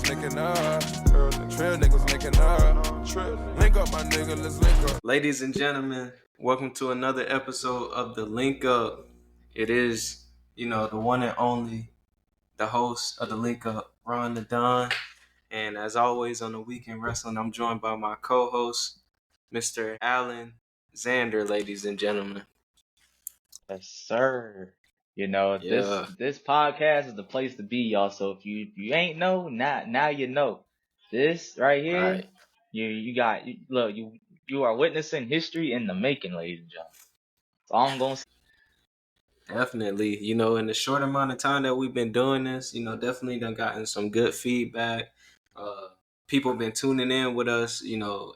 niggas linking up. Trail niggas linking up. Link up, my nigga, let's link up. Ladies and gentlemen, welcome to another episode of The Link Up. It is, the one and only, the host of The Link Up, Ron the Don. And as always on the Weekend Wrestling, I'm joined by my co-host, Mr. Allin, Xander, ladies and gentlemen. Yes, sir. This podcast is the place to be, y'all. So if you ain't know, now you know. This right here, Right. you are witnessing history in the making, ladies and gentlemen. So I'm gonna say. Definitely. In the short amount of time that we've been doing this, definitely done gotten some good feedback. People been tuning in with us,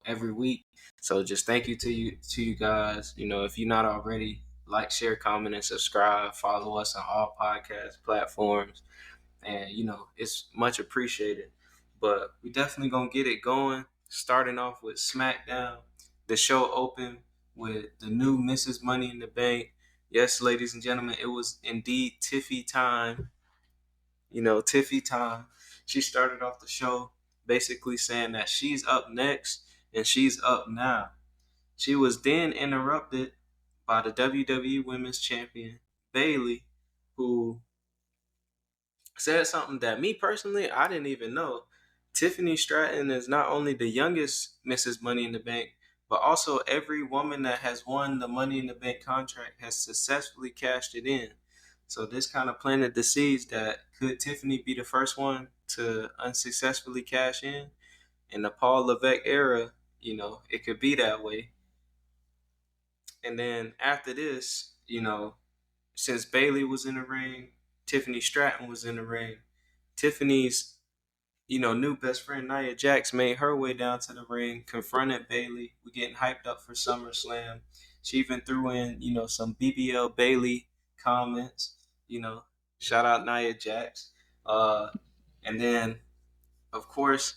every week. So just thank you to you guys. If you're not already, like, share, comment, and subscribe. Follow us on all podcast platforms. And, it's much appreciated. But we definitely gonna get it going. Starting off with SmackDown. The show opened with the new Mrs. Money in the Bank. Yes, ladies and gentlemen, it was indeed Tiffy time. Tiffy time. She started off the show basically saying that she's up next and she's up now. She was then interrupted by the WWE Women's Champion, Bayley, who said something that me personally, I didn't even know. Tiffany Stratton is not only the youngest Mrs. Money in the Bank, but also every woman that has won the Money in the Bank contract has successfully cashed it in. So this kind of planted the seeds that could Tiffany be the first one to unsuccessfully cash in? In the Paul Levesque era, it could be that way. And then after this, since Bayley was in the ring, Tiffany Stratton was in the ring, Tiffany's new best friend Nia Jax made her way down to the ring, confronted Bayley. We're getting hyped up for Summerslam. She even threw in, some BBL Bayley comments. Shout out Nia Jax. And then, of course,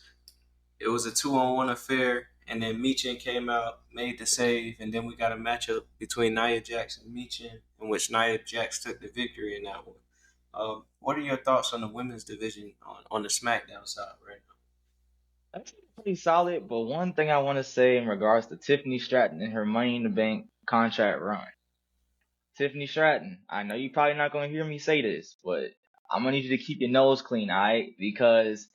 it was a 2-on-1 affair. And then Michin came out, made the save, and then we got a matchup between Nia Jax and Michin, in which Nia Jax took the victory in that one. What are your thoughts on the women's division on the SmackDown side right now? That's pretty solid, but one thing I want to say in regards to Tiffany Stratton and her Money in the Bank contract run. Tiffany Stratton, I know you're probably not going to hear me say this, but I'm going to need you to keep your nose clean, all right? Because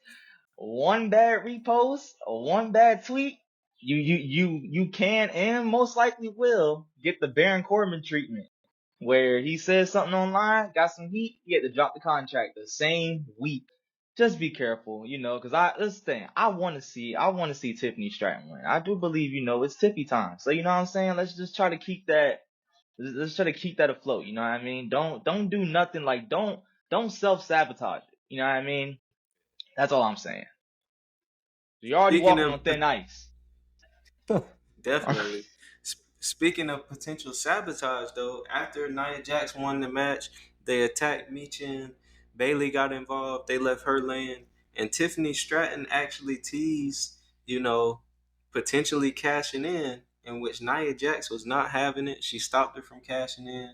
one bad repost or one bad tweet, you can and most likely will get the Baron Corbin treatment, where he says something online, got some heat, he had to drop the contract the same week. Just be careful, because I want to see Tiffany Stratton win. I do believe, it's Tiffy time. So you know what I'm saying? Let's just try to keep that. Let's try to keep that afloat. You know what I mean? Don't do nothing like don't self-sabotage it. You know what I mean? That's all I'm saying. So you're already Speaking walking of on thin ice. Definitely. Speaking of potential sabotage, though, after Nia Jax won the match, they attacked Michin. Bayley got involved. They left her laying. And Tiffany Stratton actually teased, potentially cashing in which Nia Jax was not having it. She stopped her from cashing in.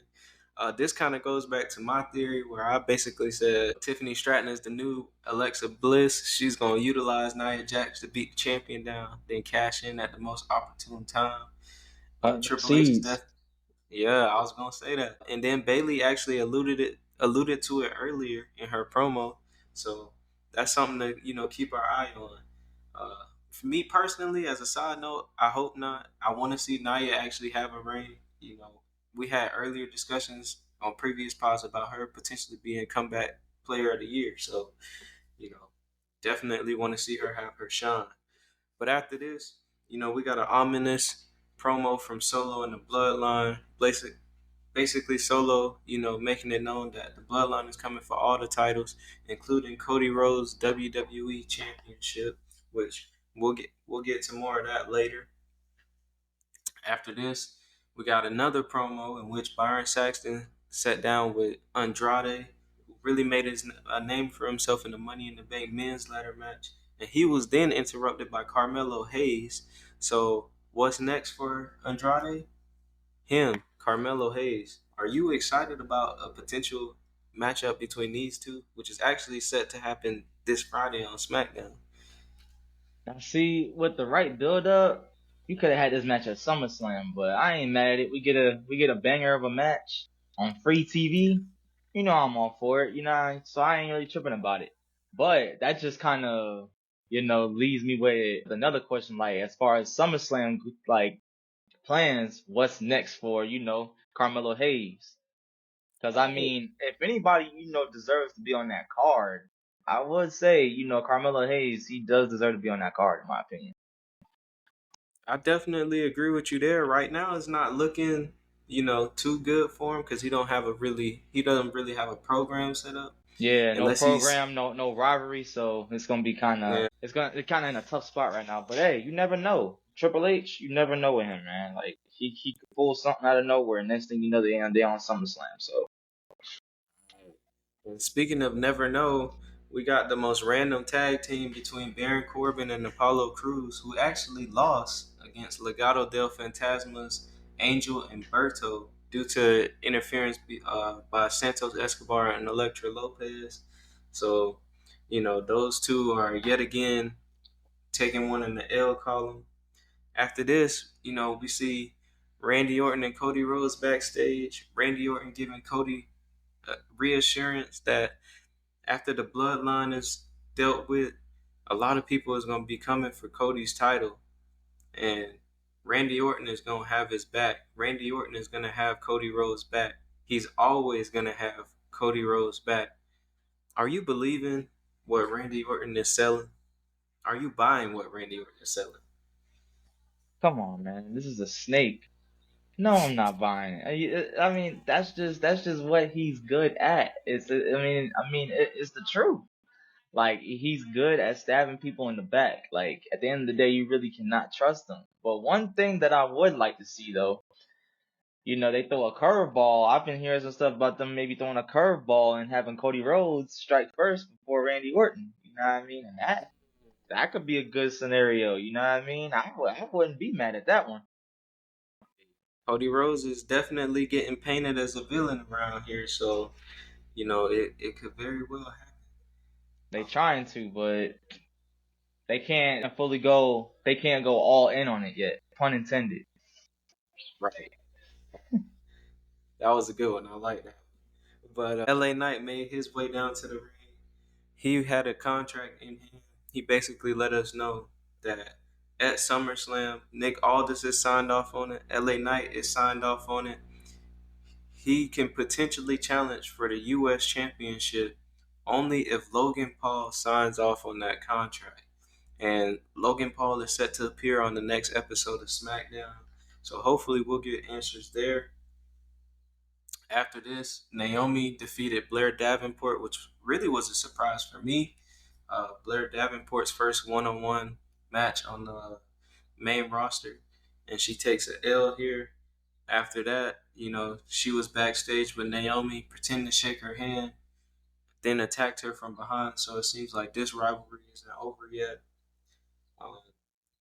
This kind of goes back to my theory where I basically said Tiffany Stratton is the new Alexa Bliss. She's going to utilize Nia Jax to beat the champion down, then cash in at the most opportune time. Triple H is death. Yeah, I was going to say that. And then Bayley actually alluded to it earlier in her promo. So that's something to, keep our eye on. For me personally, as a side note, I hope not. I want to see Nia actually have a reign. We had earlier discussions on previous pods about her potentially being comeback player of the year. So, definitely want to see her have her shine. But after this, we got an ominous promo from Solo and the Bloodline. Basically Solo, making it known that the Bloodline is coming for all the titles, including Cody Rhodes' WWE Championship, which we'll get to more of that later. After this, we got another promo in which Byron Saxton sat down with Andrade, who really made a name for himself in the Money in the Bank men's ladder match. And he was then interrupted by Carmelo Hayes. So what's next for Andrade? Carmelo Hayes. Are you excited about a potential matchup between these two, which is actually set to happen this Friday on SmackDown. Now, see, with the right build up, you could have had this match at SummerSlam, but I ain't mad at it. We get a banger of a match on free TV. You know I'm all for it. So I ain't really tripping about it. But that just kind of leaves me with another question, like as far as SummerSlam like plans, what's next for Carmelo Hayes? Because I mean, if anybody deserves to be on that card, I would say Carmelo Hayes, he does deserve to be on that card in my opinion. I definitely agree with you there. Right now, it's not looking, too good for him because he doesn't really have a program set up Yeah, no unless he's program, no rivalry, so it's gonna be kind of in a tough spot right now. But hey, you never know. Triple H, you never know with him, man. Like he could pull something out of nowhere, and next thing you know, they on SummerSlam. So And speaking of never know, we got the most random tag team between Baron Corbin and Apollo Crews, who actually lost against Legado del Fantasma's Angel and Berto due to interference by Santos Escobar and Elektra Lopez. So, those two are yet again taking one in the L column. After this, we see Randy Orton and Cody Rhodes backstage. Randy Orton giving Cody reassurance that after the bloodline is dealt with, a lot of people is going to be coming for Cody's title. And Randy Orton is going to have his back. Randy Orton is going to have Cody Rhodes back. He's always going to have Cody Rhodes back. Are you believing what Randy Orton is selling? Are you buying what Randy Orton is selling? come on, man, this is a snake. No, I'm not buying it. I mean, that's just what he's good at. It's the truth. Like he's good at stabbing people in the back. Like at the end of the day, you really cannot trust him. But one thing that I would like to see though, they throw a curveball. I've been hearing some stuff about them maybe throwing a curveball and having Cody Rhodes strike first before Randy Orton. You know what I mean? And that could be a good scenario. You know what I mean? I wouldn't be mad at that one. Cody Rhodes is definitely getting painted as a villain around here, so it could very well happen. They trying to, but they can't fully go. They can't go all in on it yet. Pun intended. Right. That was a good one. I like that. But LA Knight made his way down to the ring. He had a contract in hand. He basically let us know that at SummerSlam, Nick Aldis is signed off on it. LA Knight is signed off on it. He can potentially challenge for the U.S. Championship only if Logan Paul signs off on that contract. And Logan Paul is set to appear on the next episode of SmackDown. So hopefully we'll get answers there. After this, Naomi defeated Blair Davenport, which really was a surprise for me. Blair Davenport's first one-on-one match on the main roster, and she takes an L here. After that, she was backstage with Naomi, pretending to shake her hand, then attacked her from behind. So it seems like this rivalry isn't over yet.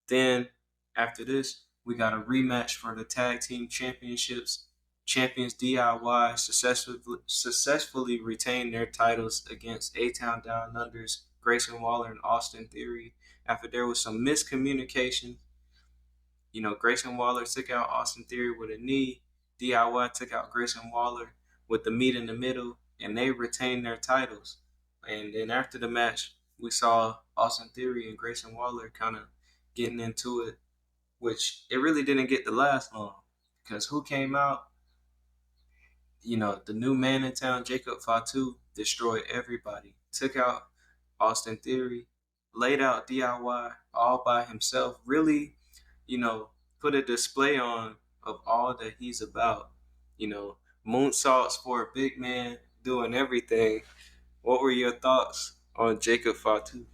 Then, after this, we got a rematch for the Tag Team Championships. Champions DIY successfully retained their titles against A-Town Down Unders, Grayson Waller and Austin Theory. After there was some miscommunication, Grayson Waller took out Austin Theory with a knee. DIY took out Grayson Waller with the meat in the middle, and they retained their titles. And then after the match, we saw Austin Theory and Grayson Waller kind of getting into it, which it really didn't get to last long because who came out? The new man in town, Jacob Fatu, destroyed everybody. Took out Austin Theory, laid out DIY all by himself. Really, put a display on of all that he's about. Moonsaults for a big man, doing everything. What were your thoughts on Jacob Fatu?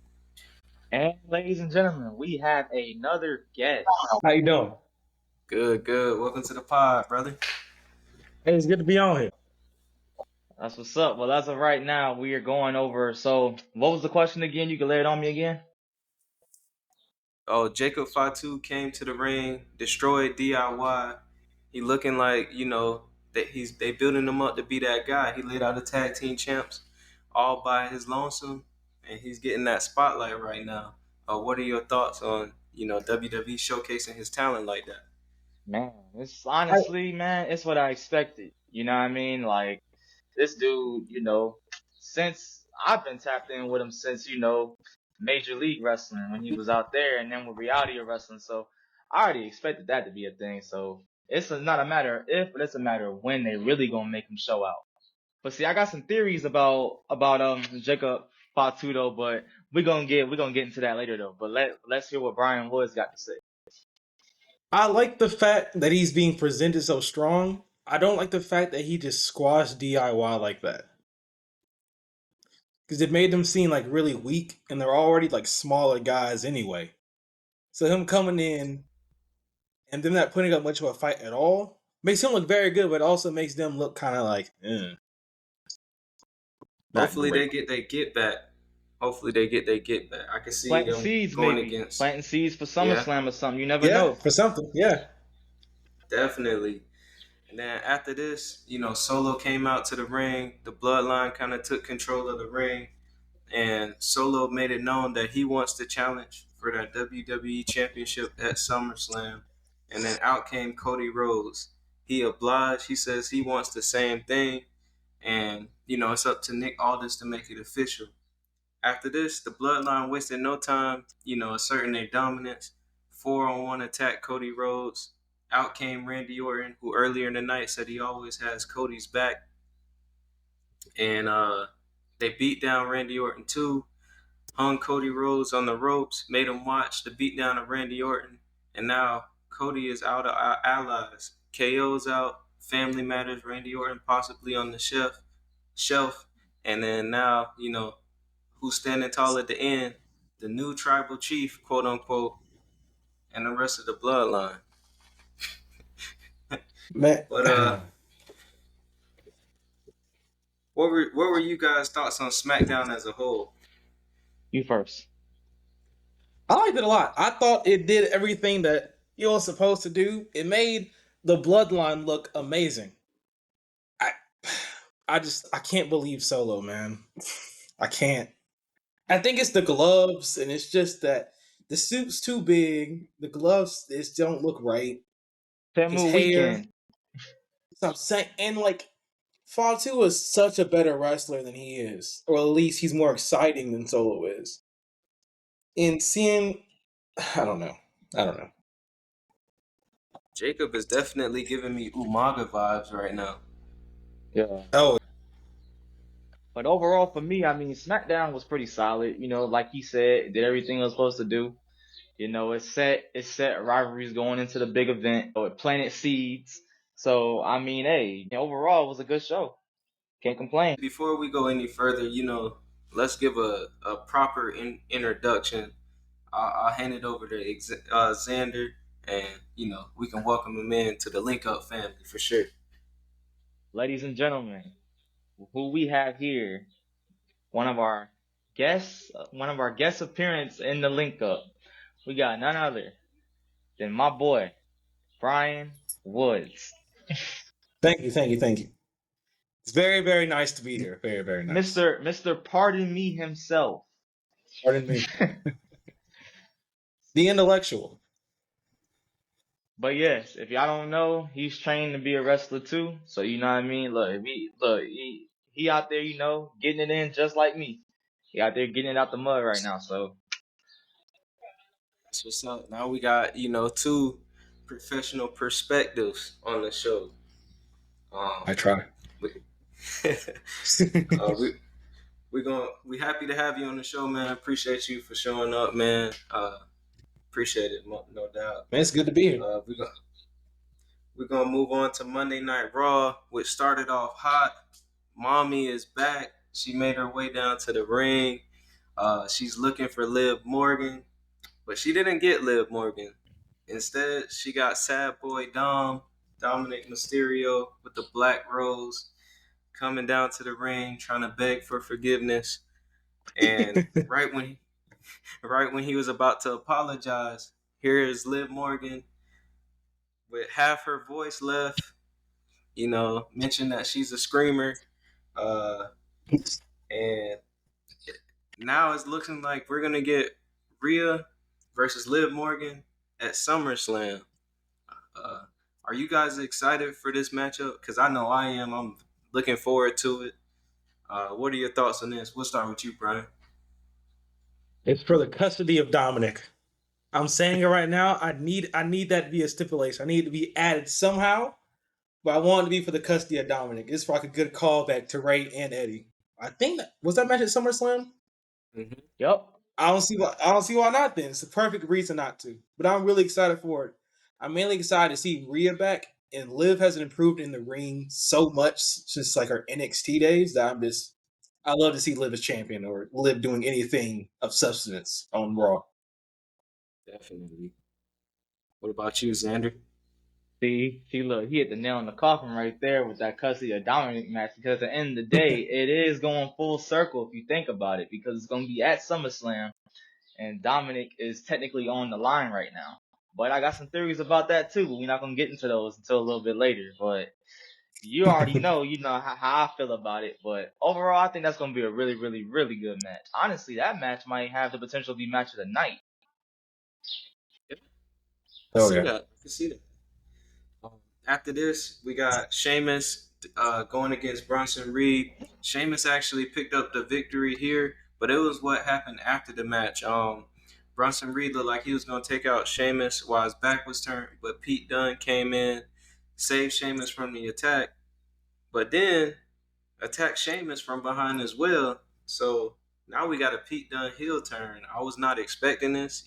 And ladies and gentlemen, we have another guest. How you doing? Good, good. Welcome to the pod, brother. Hey, it's good to be on here. That's what's up. Well, as of right now, we are going over. So, what was the question again? You can lay it on me again. Oh, Jacob Fatu came to the ring, destroyed DIY. He looking like, they building him up to be that guy. He laid out the tag team champs all by his lonesome, and he's getting that spotlight right now. What are your thoughts on WWE showcasing his talent like that? Man, it's honestly, man, it's what I expected. You know what I mean? Like, this dude, since I've been tapped in with him since, Major League Wrestling when he was out there and then with reality of wrestling. So I already expected that to be a thing. So not a matter of if, but it's a matter of when they really gonna make him show out. But see, I got some theories about Jacob Fatu though, but we're gonna get into that later though. But let's hear what Brian Woods got to say. I like the fact that he's being presented so strong. I don't like the fact that he just squashed DIY like that. Because it made them seem like really weak, and they're already like smaller guys anyway. So him coming in and them not putting up much of a fight at all makes him look very good, but also makes them look kind of like, not Hopefully great. they get their get back. Hopefully they get their get back. I can see Planting them seeds, going maybe against. planting seeds for Yeah, Summerslam or something. You never Yeah, know. for something. Yeah. definitely. And then after this, Solo came out to the ring. The Bloodline kind of took control of the ring, and Solo made it known that he wants to challenge for that WWE Championship at SummerSlam. And then out came Cody Rhodes. He obliged. He says he wants the same thing, and it's up to Nick Aldis to make it official. After this, the Bloodline wasted no time, asserting their dominance. 4-on-1 attack Cody Rhodes. Out came Randy Orton, who earlier in the night said he always has Cody's back. And they beat down Randy Orton too. Hung Cody Rhodes on the ropes, made him watch the beatdown of Randy Orton. And now Cody is out of our allies. KO's out. Family Matters, Randy Orton possibly on the shelf. And then now, who's standing tall at the end? The new tribal chief, quote unquote, and the rest of the bloodline. Man. But what were you guys' thoughts on SmackDown as a whole? You first. I liked it a lot. I thought it did everything that it was supposed to do. It made the bloodline look amazing. I can't believe Solo, man. I can't. I think it's the gloves, and it's just that the suit's too big. The gloves just don't look right. His Temu hair. weekend. So I'm saying, and like Fatu is such a better wrestler than he is, or at least he's more exciting than Solo is. And seeing, I don't know. Jacob is definitely giving me Umaga vibes right now. Yeah. Oh, But overall, for me, I mean, SmackDown was pretty solid. Like he said, it did everything it was supposed to do. It set rivalries going into the big event. So it planted seeds. So I mean, hey, overall, it was a good show. Can't complain. Before we go any further, let's give a proper introduction. I'll hand it over to Xander, and we can welcome him in to the Link Up family for sure. Ladies and gentlemen, who we have here, one of our guest appearance in the Link Up. We got none other than my boy, Bryan Woods. thank you. It's very, very nice to be here. Very, very nice. Mr. Pardon Me himself. Pardon me. The intellectual. But yes, if y'all don't know, he's trained to be a wrestler too. So you know what I mean? He out there, getting it in just like me. He out there getting it out the mud right now. So That's what's up. Now we got two professional perspectives on the show. I try. we, we happy to have you on the show, man. Appreciate you for showing up, man. Appreciate it, no doubt. Man, it's good to be here. We're gonna move on to Monday Night Raw, which started off hot. Mommy is back. She made her way down to the ring. She's looking for Liv Morgan, but she didn't get Liv Morgan. Instead, she got Sad Boy Dominic Mysterio with the Black Rose, coming down to the ring, trying to beg for forgiveness. And right when he was about to apologize, here is Liv Morgan with half her voice left, mentioned that she's a screamer. And now it's looking like we're gonna get Rhea versus Liv Morgan at SummerSlam. Uh, are you guys excited for this matchup? Because I know I am. I'm looking forward to it. What are your thoughts on this? We'll start with you, Bryan. It's for the custody of Dominic. I'm saying it right now. I need that to be a stipulation. I need it to be added somehow, but I want it to be for the custody of Dominic. It's for like a good callback to Ray and Eddie. I think was that match at SummerSlam. Mm-hmm. Yep. I don't see why not. Then it's a perfect reason not to. But I'm really excited for it. I'm mainly excited to see Rhea back, and Liv hasn't improved in the ring so much since like her NXT days that I love to see Liv as champion or Liv doing anything of substance on Raw. Definitely. What about you, Xander? See, look, he hit the nail in the coffin right there with that custody of Dominic match. Because at the end of the day, it is going full circle if you think about it, because it's going to be at SummerSlam, and Dominic is technically on the line right now. But I got some theories about that too. But we're not going to get into those until a little bit later. But you already know, how I feel about it. But overall, I think that's going to be a really, really, really good match. Honestly, that match might have the potential to be match of the night. Oh yeah. I can see that. After this, we got Sheamus going against Bronson Reed. Sheamus actually picked up the victory here, but it was what happened after the match. Bronson Reed looked like he was going to take out Sheamus while his back was turned, but Pete Dunne came in, saved Sheamus from the attack, but then attacked Sheamus from behind as well. So now we got a Pete Dunne heel turn. I was not expecting this.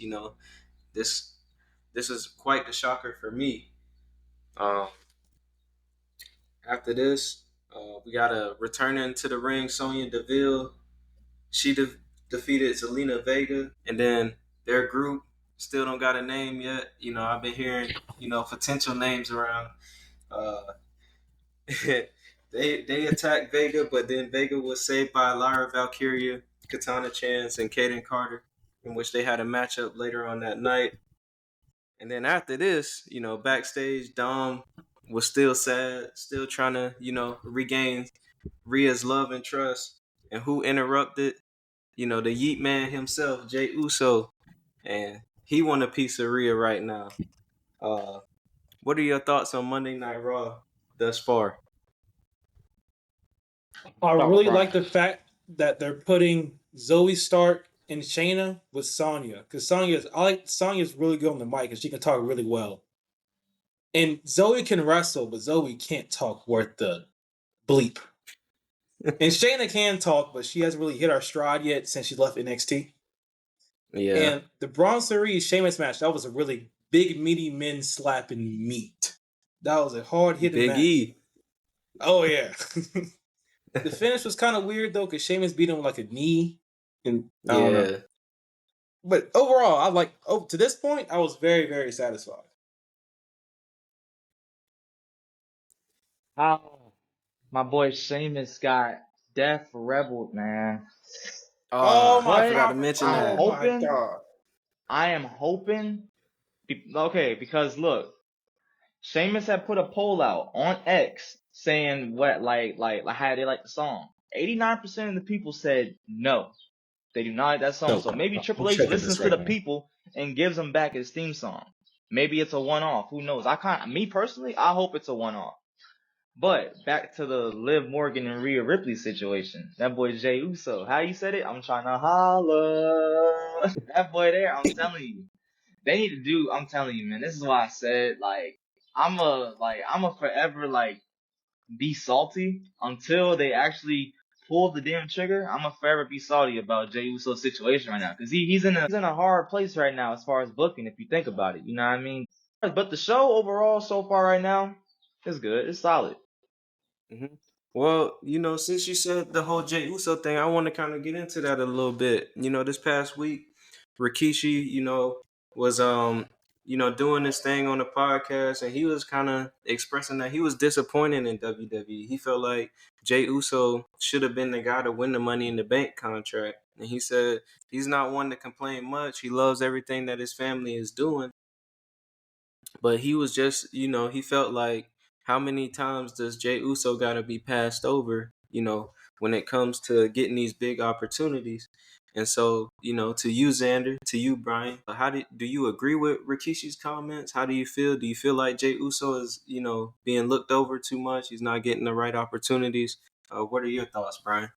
This this is quite the shocker for me. Um, After this, we got a returning to the ring, Sonya Deville. She defeated Zelina Vega, and then their group still don't got a name yet. I've been hearing potential names around. Uh, they attacked Vega, but then Vega was saved by Lyra Valkyria, Katana Chance, and Kaden Carter, in which they had a matchup later on that night. And then after this, backstage, Dom was still sad, still trying to, regain Rhea's love and trust. And who interrupted? The Yeet Man himself, Jay Uso. And he want a piece of Rhea right now. What are your thoughts on Monday Night Raw thus far? I really like the fact that they're putting Zoe Stark and Shayna with Sonya, because Sonya's really good on the mic and she can talk really well. And Zoe can wrestle, but Zoe can't talk worth the bleep. And Shayna can talk, but she hasn't really hit her stride yet since she left NXT. Yeah. And the Bronson Reed Sheamus match, that was a really big, meaty men slapping meat. That was a hard hitting Big match. E. Oh yeah. The finish was kind of weird though, because Sheamus beat him with like a knee, and I don't know. But overall, to this point, I was very, very satisfied. How my boy Sheamus got death rebelled, man. Oh my I forgot to mention that. my god. I am hoping. Okay, because look, Sheamus had put a poll out on X saying what, like how they like the song. 89% of the people said no, they do not like that song. So maybe Triple H listens to the people and gives them back his theme song. Maybe it's a one-off. Who knows? Me personally, I hope it's a one-off. But back to the Liv Morgan and Rhea Ripley situation. That boy Jey Uso, how you said it? I'm trying to holla. That boy there, I'm telling you. They need to do, I'm telling you, man, this is why I said, I'ma forever, be salty until they actually pull the damn trigger. I'ma forever be salty about Jey Uso's situation right now. Because he's in a hard place right now as far as booking, if you think about it. You know what I mean? But the show overall so far right now is good. It's solid. Mm-hmm. Well, since you said the whole Jey Uso thing, I want to kind of get into that a little bit. This past week, Rikishi, was doing this thing on the podcast, and he was kind of expressing that he was disappointed in WWE. He felt like Jey Uso should have been the guy to win the Money in the Bank contract, and he said he's not one to complain much. He loves everything that his family is doing, but he was just, he felt like how many times does Jey Uso gotta be passed over, when it comes to getting these big opportunities? And so, to you, Xander, to you, Bryan, do you agree with Rikishi's comments? How do you feel? Do you feel like Jey Uso is, being looked over too much? He's not getting the right opportunities. What are your thoughts, Bryan?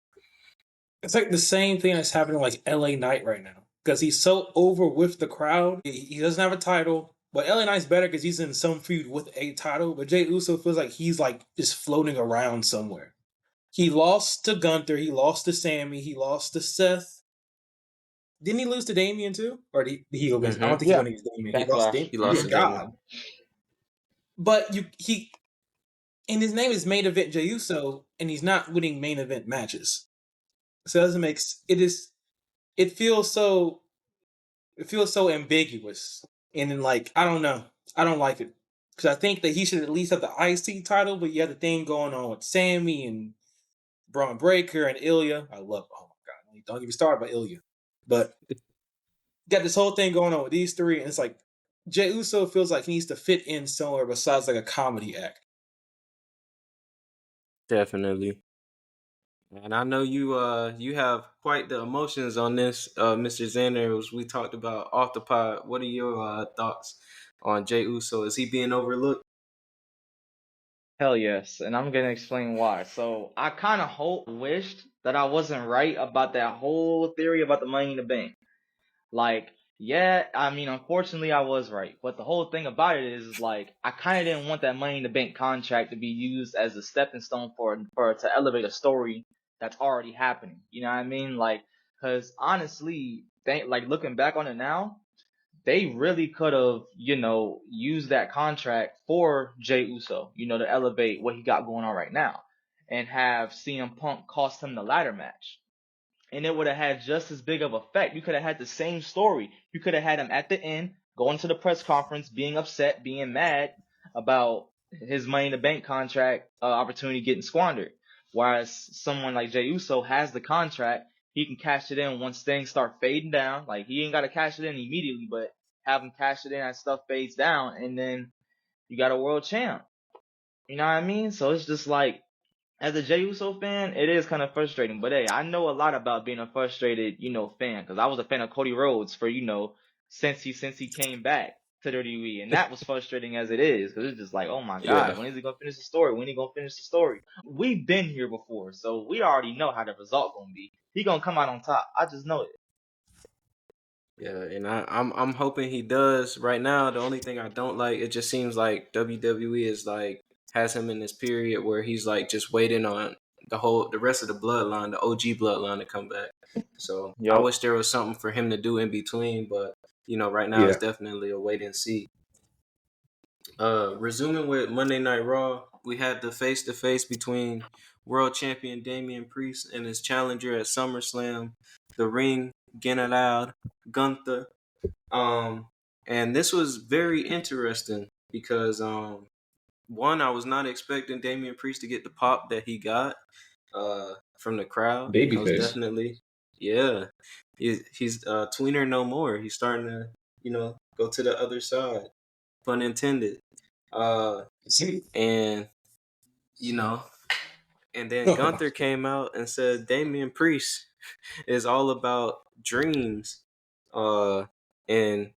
It's like the same thing that's happening like LA Knight right now. Because he's so over with the crowd. He doesn't have a title. But LA Knight's better because he's in some feud with a title. But Jey Uso feels like he's like just floating around somewhere. He lost to Gunther. He lost to Sammy. He lost to Seth. Didn't he lose to Damien too? Or did he go against? I don't think he Yeah. went against Damien. He lost to Backlash. Damien. He lost Good to Damien. God. But and his name is Main Event Jey Uso, and he's not winning main event matches. So it doesn't make it feels so ambiguous. And then like I don't know. I don't like it. Because I think that he should at least have the IC title, but you have the thing going on with Sammy and Braun Breaker and Ilya. Oh my god, don't even start about Ilya. But got this whole thing going on with these three, and it's like Jey Uso feels like he needs to fit in somewhere besides like a comedy act. Definitely. And I know you have quite the emotions on this, Mr. Xander, as we talked about off the pod. What are your thoughts on Jey Uso? Is he being overlooked? Hell yes, and I'm gonna explain why. So I kind of wished that I wasn't right about that whole theory about the Money in the Bank. Like, yeah, I mean, unfortunately, I was right. But the whole thing about it is like, I kind of didn't want that Money in the Bank contract to be used as a stepping stone for to elevate a story that's already happening. You know what I mean? Like, because honestly, like looking back on it now, they really could have, used that contract for Jey Uso, to elevate what he got going on right now, and have CM Punk cost him the ladder match. And it would have had just as big of effect. You could have had the same story. You could have had him at the end, going to the press conference, being upset, being mad about his Money in the Bank contract opportunity getting squandered. Whereas someone like Jey Uso has the contract, he can cash it in once things start fading down. Like, he ain't got to cash it in immediately, but have him cash it in as stuff fades down, and then you got a world champ. You know what I mean? So it's just like, as a Jey Uso fan, it is kind of frustrating. But hey, I know a lot about being a frustrated, fan, because I was a fan of Cody Rhodes for, since he came back to WWE, and that was frustrating as it is, because it's just like, oh my Yeah. God, when is he gonna finish the story? When he gonna finish the story? We've been here before, so we already know how the result gonna be. He gonna come out on top. I just know it. Yeah, and I'm hoping he does. Right now, the only thing I don't like, it just seems like WWE is like has him in this period where he's like just waiting on the rest of the bloodline, the OG bloodline, to come back. So I Yup. wish there was something for him to do in between, but right now it's definitely a wait and see. Resuming with Monday Night Raw, we had the face-to-face between world champion Damian Priest and his challenger at SummerSlam, the Ring General Gunther. And this was very interesting because one, I was not expecting Damian Priest to get the pop that he got from the crowd. I was Babyface. definitely, yeah. He's tweener no more. He's starting to, go to the other side. Pun intended. And and then Gunther came out and said Damian Priest is all about dreams. And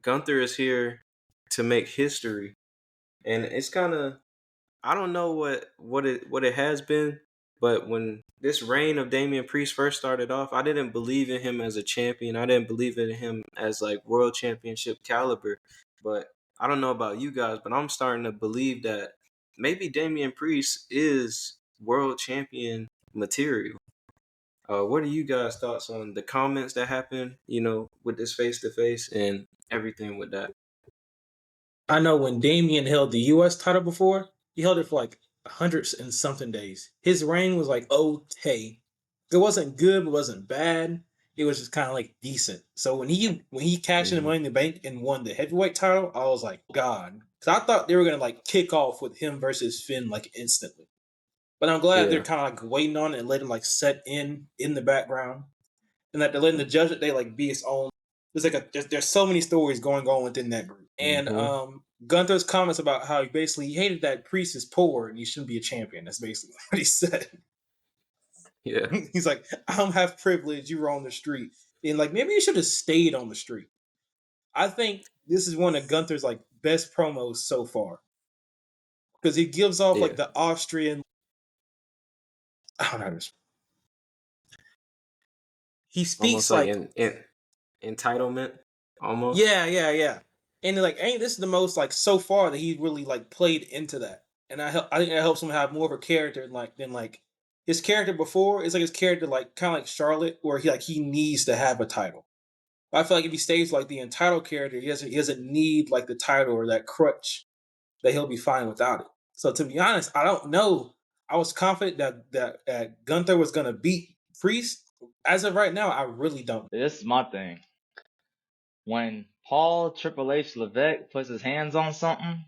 Gunther is here to make history. And it's kind of, I don't know what it has been, but when this reign of Damian Priest first started off, I didn't believe in him as a champion. I didn't believe in him as like world championship caliber. But I don't know about you guys, but I'm starting to believe that maybe Damian Priest is world champion material. What are you guys' thoughts on the comments that happened, with this face to face and everything with that? I know when Damien held the U.S. title before, he held it for like 100 and something days. His reign was like okay. It wasn't good, but it wasn't bad. It was just kind of like decent. So when he cashed in the Money in the Bank and won the heavyweight title, I was like, God. Because I thought they were going to like kick off with him versus Finn like instantly. But I'm glad they're kind of like waiting on it and letting him like set in the background. And that they're letting the Judgment Day like be its own. There's so many stories going on within that group. And Gunther's comments about how he hated that Priest is poor and he shouldn't be a champion. That's basically what he said. Yeah. He's like, I don't have privilege. You were on the street. And like, maybe you should have stayed on the street. I think this is one of Gunther's like best promos so far. Because he gives off like the Austrian. I don't know. He speaks almost like entitlement. Almost. Yeah. And like, ain't this the most like so far that he really like played into that? And I think that helps him have more of a character than his character before. It's like his character like kind of like Charlotte, where he needs to have a title. I feel like if he stays like the entitled character, he doesn't need like the title or that crutch. That he'll be fine without it. So to be honest, I don't know. I was confident that Gunther was gonna beat Priest. As of right now, I really don't. This is my thing. When Paul Triple H Levesque puts his hands on something,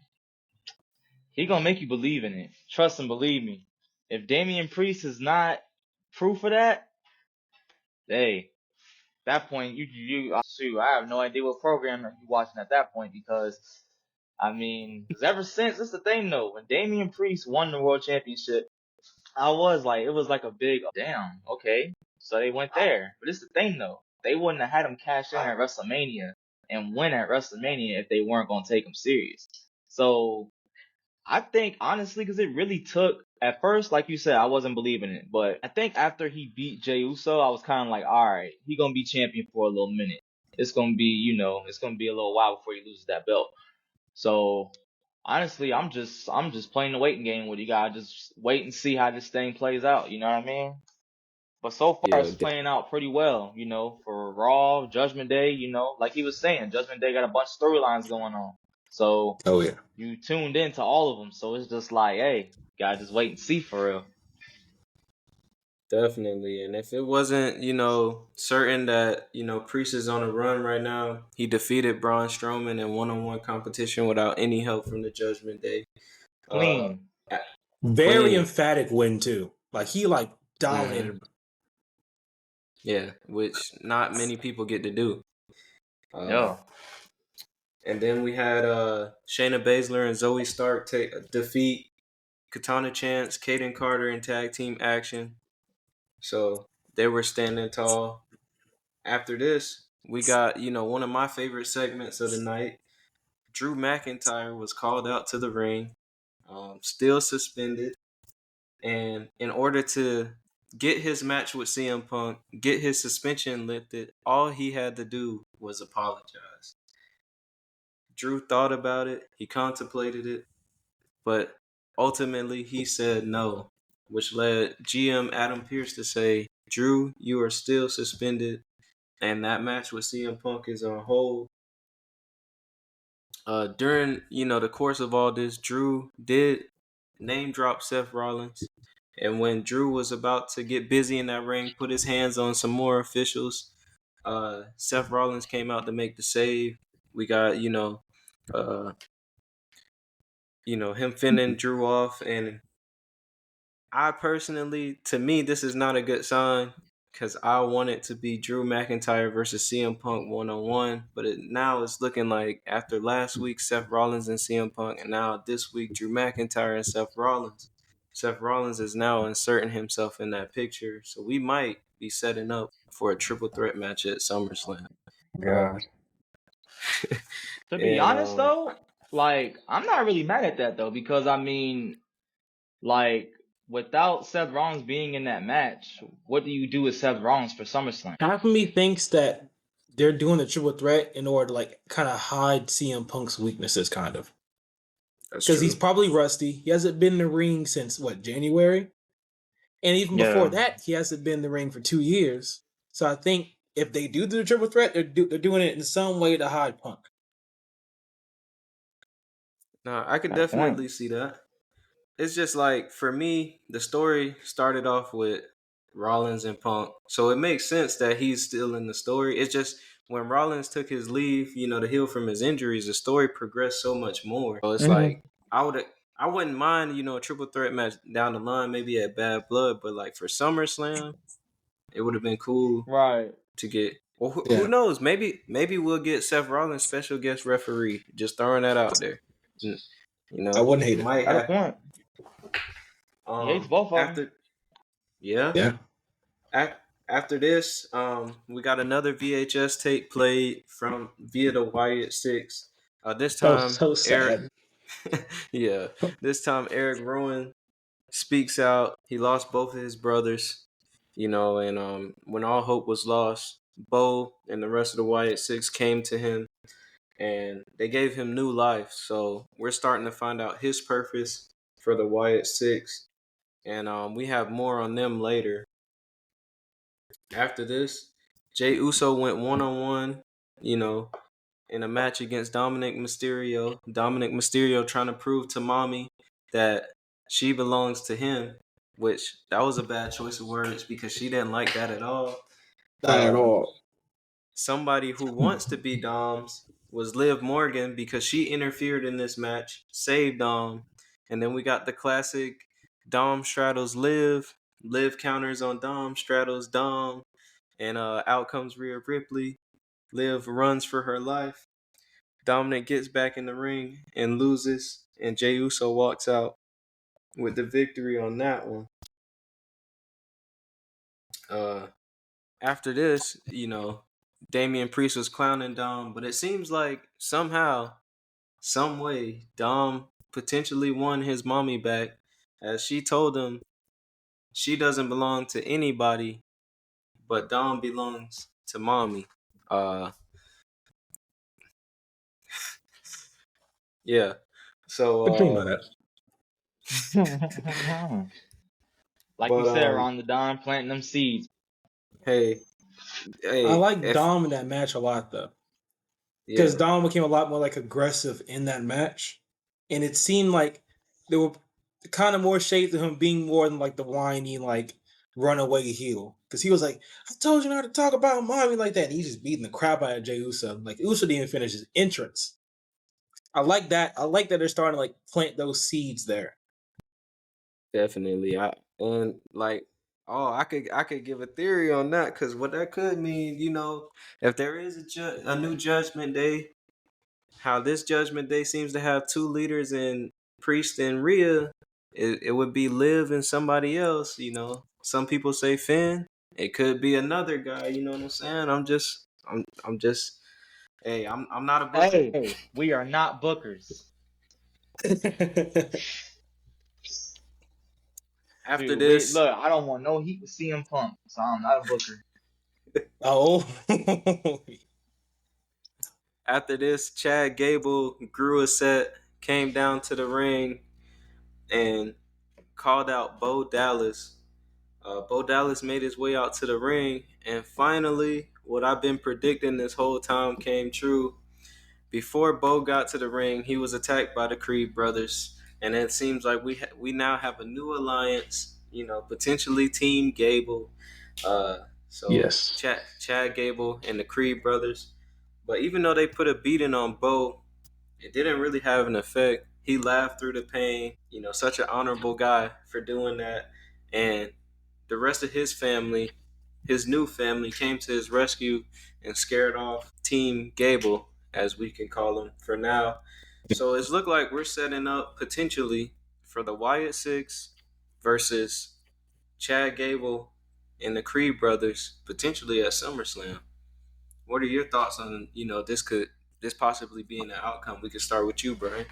he gonna make you believe in it. Trust and believe me. If Damian Priest is not proof of that, hey, that point shoot, I have no idea what program you're watching at that point because ever since this is the thing though, when Damian Priest won the World Championship, it was like a big damn, okay. So they went there. But it's the thing though, they wouldn't have had him cash in at WrestleMania and win at WrestleMania if they weren't gonna take him serious. So I think honestly, because it really took at first, like you said, I wasn't believing it, but I think after he beat Jey Uso, I was kind of like, all right, he gonna be champion for a little minute. It's gonna be, it's gonna be a little while before he loses that belt. So honestly, I'm just playing the waiting game with you guys. Just wait and see how this thing plays out. You know what I mean? But so far, it's playing out pretty well. For Raw, Judgment Day. Like he was saying, Judgment Day got a bunch of storylines going on. So you tuned into all of them. So it's just like, hey, gotta just wait and see for real. Definitely. And if it wasn't, certain that, Priest is on a run right now, he defeated Braun Strowman in one-on-one competition without any help from the Judgment Day. Clean. Very emphatic win too. Like he dominated. Yeah, which not many people get to do. Yeah. And then we had Shayna Baszler and Zoe Stark defeat Katana Chance, Kaden Carter in tag team action. So they were standing tall. After this, we got, one of my favorite segments of the night. Drew McIntyre was called out to the ring, still suspended. And in order to get his match with CM Punk, get his suspension lifted, all he had to do was apologize. Drew thought about it. He contemplated it. But ultimately, he said no, which led GM Adam Pearce to say, Drew, you are still suspended, and that match with CM Punk is on hold. During, the course of all this, Drew did name drop Seth Rollins. And when Drew was about to get busy in that ring, put his hands on some more officials, Seth Rollins came out to make the save. We got, him fending Drew off. And I personally, to me, this is not a good sign because I want it to be Drew McIntyre versus CM Punk one-on-one. But now it's looking like after last week, Seth Rollins and CM Punk, and now this week, Drew McIntyre and Seth Rollins. Seth Rollins is now inserting himself in that picture. So we might be setting up for a triple threat match at SummerSlam. God. To be honest, though, I'm not really mad at that, though, because, without Seth Rollins being in that match, what do you do with Seth Rollins for SummerSlam? Half of me thinks that they're doing the triple threat in order to, kind of hide CM Punk's weaknesses, kind of. Because he's probably rusty. He hasn't been in the ring since, January? And even before that, he hasn't been in the ring for 2 years. So I think if they do the triple threat, they're doing it in some way to hide Punk. No, I could definitely see that. It's just for me, the story started off with Rollins and Punk. So it makes sense that he's still in the story. It's just when Rollins took his leave, to heal from his injuries, the story progressed so much more. So it's I wouldn't mind, a triple threat match down the line, maybe at Bad Blood, but for SummerSlam, it would have been cool to get. Well, who knows? Maybe we'll get Seth Rollins special guest referee. Just throwing that out there. You I wouldn't hate it. might Got a have. point. He hates both of them. After yeah, Yeah. after this, we got another VHS tape played from via the Wyatt Six. This That was time so Eric, sad. yeah, this time Eric Rowan speaks out. He lost both of his brothers, and when all hope was lost, Bo and the rest of the Wyatt Six came to him and they gave him new life. So we're starting to find out his purpose for the Wyatt Six, and we have more on them later. After this, Jey Uso went 1-on-1, you know, in a match against Dominic Mysterio. Dominic Mysterio trying to prove to Mommy that she belongs to him, which that was a bad choice of words because she didn't like that at all. Not at all. Somebody who wants to be Dom's was Liv Morgan because she interfered in this match, saved Dom, and then we got the classic Dom straddles Liv, Liv counters on Dom, straddles Dom, and out comes Rhea Ripley. Liv runs for her life. Dominic gets back in the ring and loses, and Jey Uso walks out with the victory on that one. After this, Damian Priest was clowning Dom, but it seems like somehow, some way, Dom potentially won his mommy back, as she told him she doesn't belong to anybody, but Dom belongs to mommy. Yeah. What do you mean by So, that? Like you said, Ron, the Don planting them seeds. hey, I like if Dom in that match a lot though, because yeah, Dom became a lot more like aggressive in that match, and it seemed like there were kind of more shades of him being more than like the whiny like runaway heel. Because he was like, "I told you not to talk about mommy like that." And he's just beating the crap out of Jey Uso. Like Uso didn't even finish his entrance. I like that. I like that they're starting to like plant those seeds there. definitely. I could give a theory on that because what that could mean, if there is a new Judgment Day, how this Judgment Day seems to have two leaders in Priest and Rhea, it would be Liv and somebody else. Some people say Finn. It could be another guy. You know what I'm saying? I'm just. Hey, I'm not a booker. Hey, we are not bookers. After Dude, this, look, I don't want no heat with CM Punk, so I'm not a booker. Oh. After this, Chad Gable grew a set, came down to the ring, and called out Bo Dallas. Bo Dallas made his way out to the ring, and finally, what I've been predicting this whole time came true. Before Bo got to the ring, he was attacked by the Creed brothers, and it seems like we now have a new alliance. Potentially Team Gable. So Yes. Chad Gable and the Creed brothers. But even though they put a beating on Bo, it didn't really have an effect. He laughed through the pain. Such an honorable guy for doing that. And the rest of his family, his new family, came to his rescue and scared off Team Gable, as we can call him for now. So it's looked like we're setting up potentially for the Wyatt Six versus Chad Gable and the Creed brothers potentially at SummerSlam. What are your thoughts on this possibly being the outcome? We could start with you, Bryan.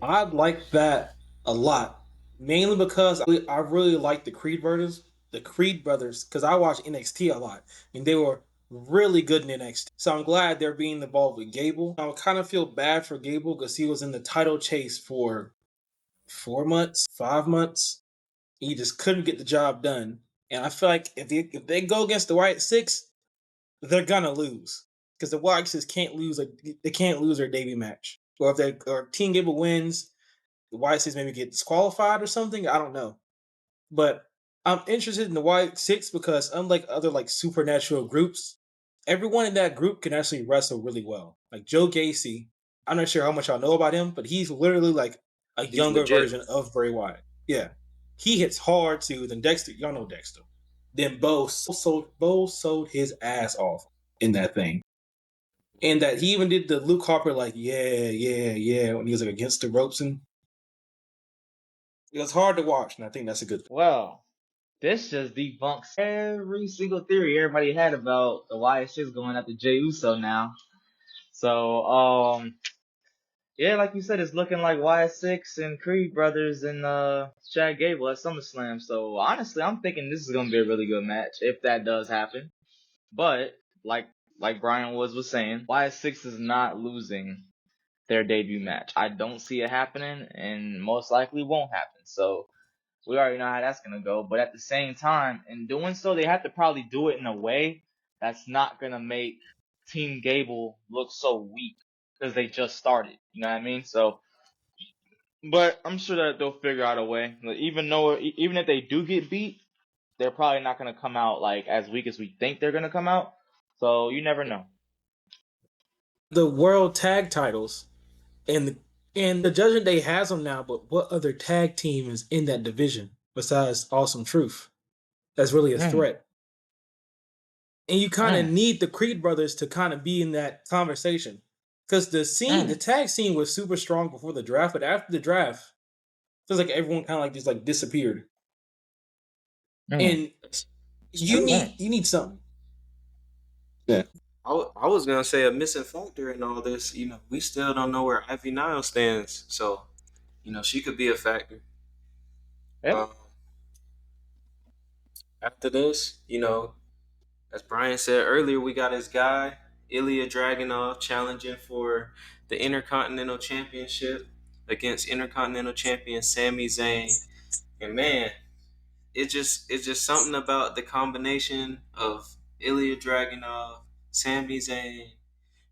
I like that a lot, mainly because I really like the Creed brothers. The Creed brothers, because I watch NXT a lot, and they were really good in NXT. So I'm glad they're being involved with Gable. I kind of feel bad for Gable because he was in the title chase for 4 months, 5 months. He just couldn't get the job done. And I feel like if they go against the Wyatt Six, they're gonna lose because the Wyatt Six can't lose. Like they can't lose their debut match. Or if Team Gable wins, the Wyatt Six maybe get disqualified or something. I don't know. But I'm interested in the Wyatt Six because unlike other like supernatural groups, everyone in that group can actually wrestle really well. Like Joe Gacy, I'm not sure how much y'all know about him, but he's literally like a He's younger legit. version of Bray Wyatt. Yeah. He hits hard too. Then Dexter, y'all know Dexter. Then Bo sold his ass off in that thing. And that he even did the Luke Harper like, yeah, when he was like against the ropes, and it was hard to watch, and I think that's a good thing. Well, this just debunks every single theory everybody had about the YS6 going after Jey Uso now. So, yeah, like you said, it's looking like YS6 and Creed Brothers and Chad Gable at SummerSlam. So honestly, I'm thinking this is gonna be a really good match if that does happen. But like Bryan was saying, YS6 is not losing their debut match. I don't see it happening, and most likely won't happen. So we already know how that's gonna go. But at the same time, in doing so, they have to probably do it in a way that's not gonna make Team Gable look so weak because they just started. You know what I mean? So, but I'm sure that they'll figure out a way. Like, even if they do get beat, they're probably not gonna come out like as weak as we think they're gonna come out. So you never know. The world tag titles and the Judgment Day has them now, but what other tag team is in that division besides Awesome Truth? That's really a threat. And you kind of need the Creed brothers to kind of be in that conversation. Because the tag scene was super strong before the draft, but after the draft, it feels like everyone kind of like just like disappeared. And you need something. Yeah. I was gonna say a missing factor in all this. You know, we still don't know where Ivy Nile stands, so you know she could be a factor. Yep. After this, you know, as Bryan said earlier, we got his guy Ilya Dragunov challenging for the Intercontinental Championship against Intercontinental Champion Sami Zayn, and man, it's just something about the combination of Ilya Dragunov, Sami Zayn,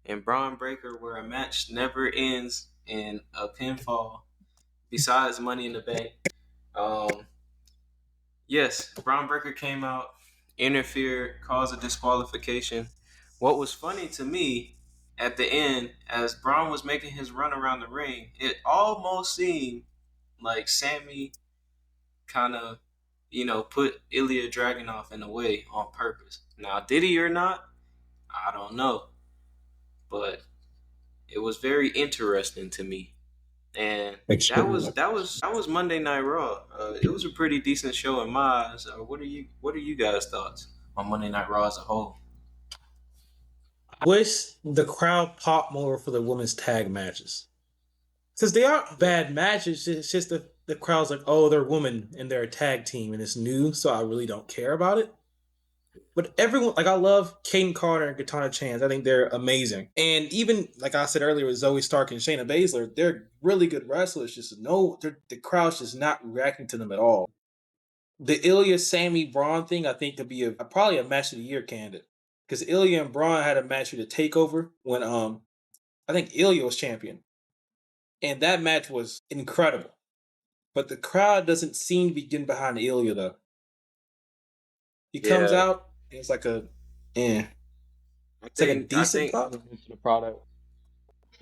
and Braun Breaker where a match never ends in a pinfall. Besides Money in the Bank, yes, Braun Breaker came out, interfered, caused a disqualification. What was funny to me at the end, as Braun was making his run around the ring, it almost seemed like Sammy kind of, you know, put Ilya Dragunov in the way on purpose. Now, did he or not? I don't know. But it was very interesting to me. And that was Monday Night Raw. It was a pretty decent show in my eyes. What are you guys' thoughts on Monday Night Raw as a whole? I wish the crowd popped more for the women's tag matches. Because they aren't bad matches. It's just the crowd's like, oh, they're women and they're a tag team and it's new, so I really don't care about it. But everyone, like I love Kaden Carter and Katana Chance. I think they're amazing. And even, like I said earlier, with Zoe Stark and Shayna Baszler, they're really good wrestlers. Just the crowd's just not reacting to them at all. The Ilya Sammy Braun thing, I think, could be probably a match of the year candidate. Because Ilya and Braun had a match for the takeover when I think Ilya was champion. And that match was incredible. But the crowd doesn't seem to be getting behind Ilya though. He comes out, and it's like it's like a decent product.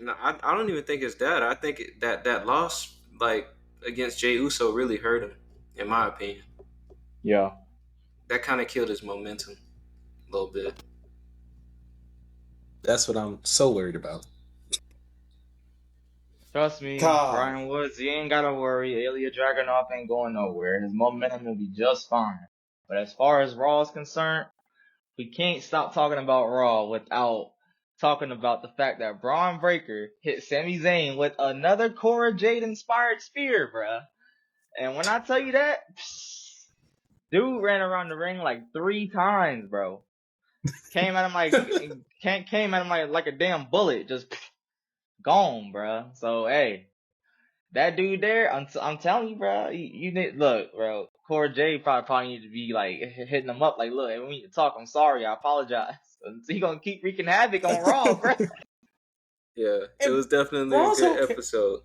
No, I don't even think it's that. I think that loss, like against Jey Uso, really hurt him, in my opinion. Yeah. That kind of killed his momentum a little bit. That's what I'm so worried about. Trust me, Bryan Woods, you ain't gotta worry. Ilya Dragunov ain't going nowhere. His momentum will be just fine. But as far as Raw is concerned, we can't stop talking about Raw without talking about the fact that Braun Breaker hit Sami Zayn with another Cora Jade inspired spear, bruh. And when I tell you that, dude ran around the ring like 3 times, bro. Came at him like a damn bullet, just gone, bruh. So hey, that dude there, I'm telling you, bro. You need look, bro. Cora J probably need to be like hitting him up, like, look, we need to talk. I'm sorry, I apologize. He gonna keep wreaking havoc on Raw, bro. Yeah, it was definitely a good episode.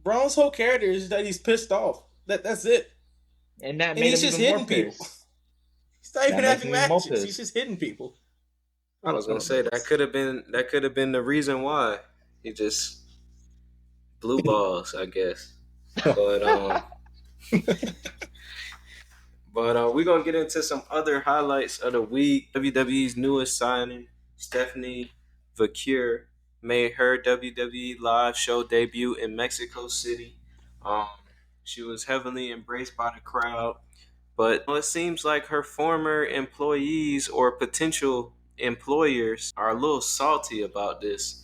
Braun's whole character is that he's pissed off. That's it. And that made him even more pissed. He's not even having matches. He's just hitting people. I was gonna say that could have been the reason why he just blue balls, I guess. But we're gonna get into some other highlights of the week. WWE's newest signing, Stephanie Vacure made her WWE live show debut in Mexico City. Um, she was heavily embraced by the crowd, but it seems like her former employees or potential employers are a little salty about this.